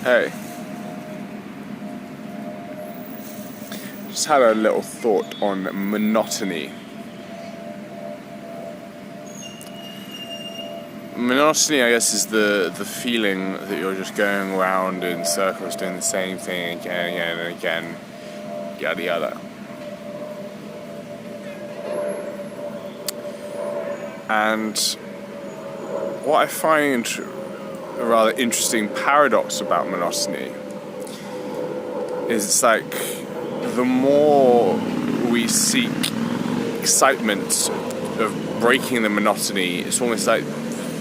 Hey, just had a little thought on monotony. Monotony, I guess, is the feeling that you're just going around in circles doing the same thing again and again, yada yada. And what I find a rather interesting paradox about monotony is it's like the more we seek excitement of breaking the monotony, it's almost like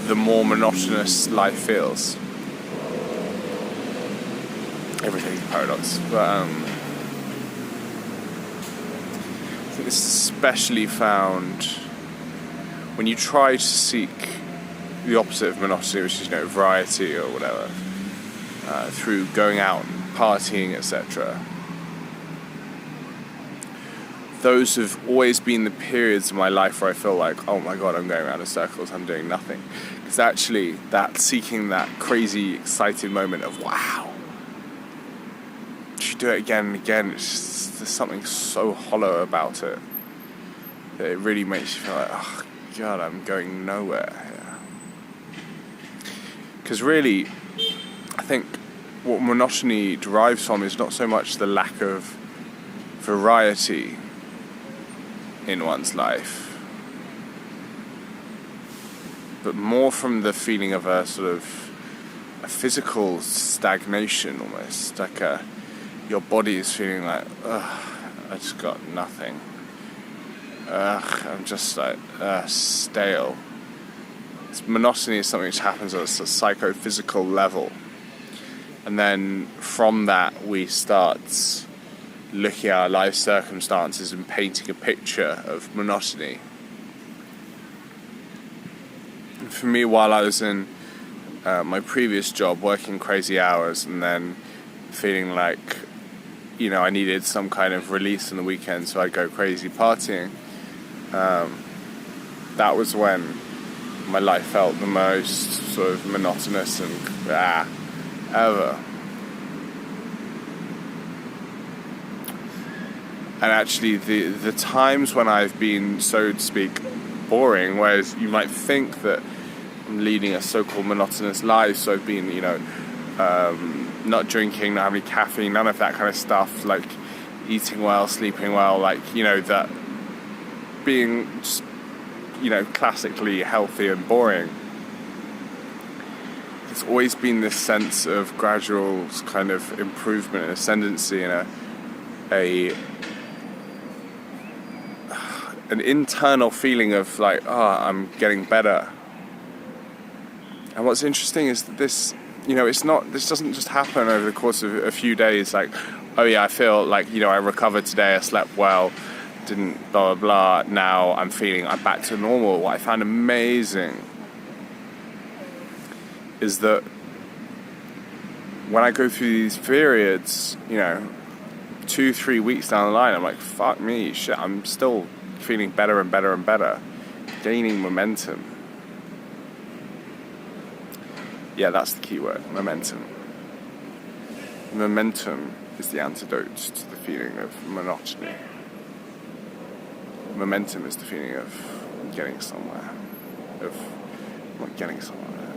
the more monotonous life feels. Everything's a paradox, but I think this is especially found when you try to seek the opposite of monotony, which is, variety or whatever, through going out and partying, etc. Those have always been the periods of my life where I feel like, oh my god, I'm going around in circles, I'm doing nothing. Because actually, that seeking that crazy, excited moment of, wow, you do it again and again, there's something so hollow about it that it really makes you feel like, oh god, I'm going nowhere here. Because really, I think what monotony derives from is not so much the lack of variety in one's life, but more from the feeling of a sort of a physical stagnation, almost like your body is feeling like, ugh, I just got nothing. Ugh, I'm just like stale. Monotony is something which happens at a psychophysical level, and then from that we start looking at our life circumstances and painting a picture of monotony. And for me, while I was in my previous job, working crazy hours and then feeling like, I needed some kind of release on the weekend, so I'd go crazy partying, that was when my life felt the most sort of monotonous and ever. And actually the times when I've been, so to speak, boring, whereas you might think that I'm leading a so-called monotonous life, so I've been, not drinking, not having caffeine, none of that kind of stuff, like eating well, sleeping well, like, that being just, classically healthy and boring. It's always been this sense of gradual kind of improvement and ascendancy and an internal feeling of like, I'm getting better. And what's interesting is that this, this doesn't just happen over the course of a few days, like, oh yeah, I feel like, I recovered today, I slept well, didn't blah blah blah, now I'm back to normal. What I found amazing is that when I go through these periods, 2-3 weeks down the line, I'm like, fuck me, shit, I'm still feeling better and better and better, gaining momentum. Yeah, that's the key word, momentum. Momentum is the antidote to the feeling of monotony. Momentum is the feeling of getting somewhere, of not getting somewhere,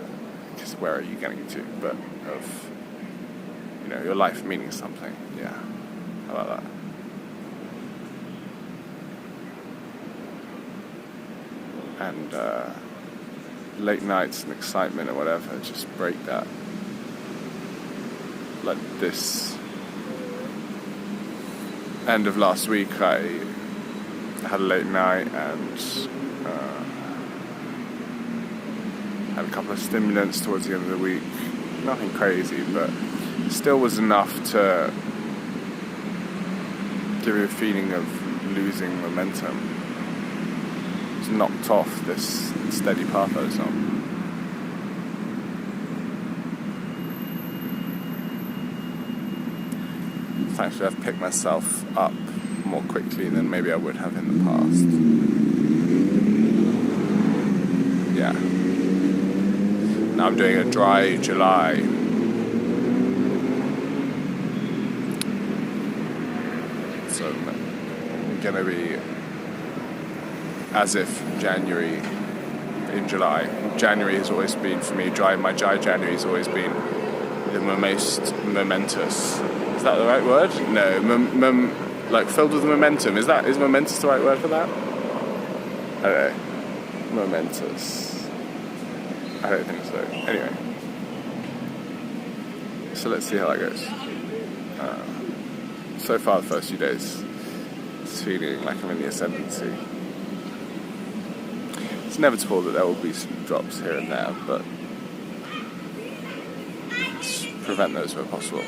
because where are you getting to, but of, your life meaning something. Yeah, how about that? And late nights and excitement or whatever, just break that. Like this end of last week, I had a late night and had a couple of stimulants towards the end of the week. Nothing crazy, but still was enough to give you a feeling of losing momentum. Knocked off this steady path I was on. Thankfully, I've picked myself up more quickly than maybe I would have in the past. Yeah. Now I'm doing a dry July. going to be as if January in July. January has always been, for me, my dry January has always been the most momentous. Is that the right word? No, like filled with momentum. Is momentous the right word for that? I don't know. Momentous. I don't think so. Anyway. So let's see how that goes. So far the first few days, it's feeling like I'm in the ascendancy. It's inevitable that there will be some drops here and there, but let's prevent those where possible.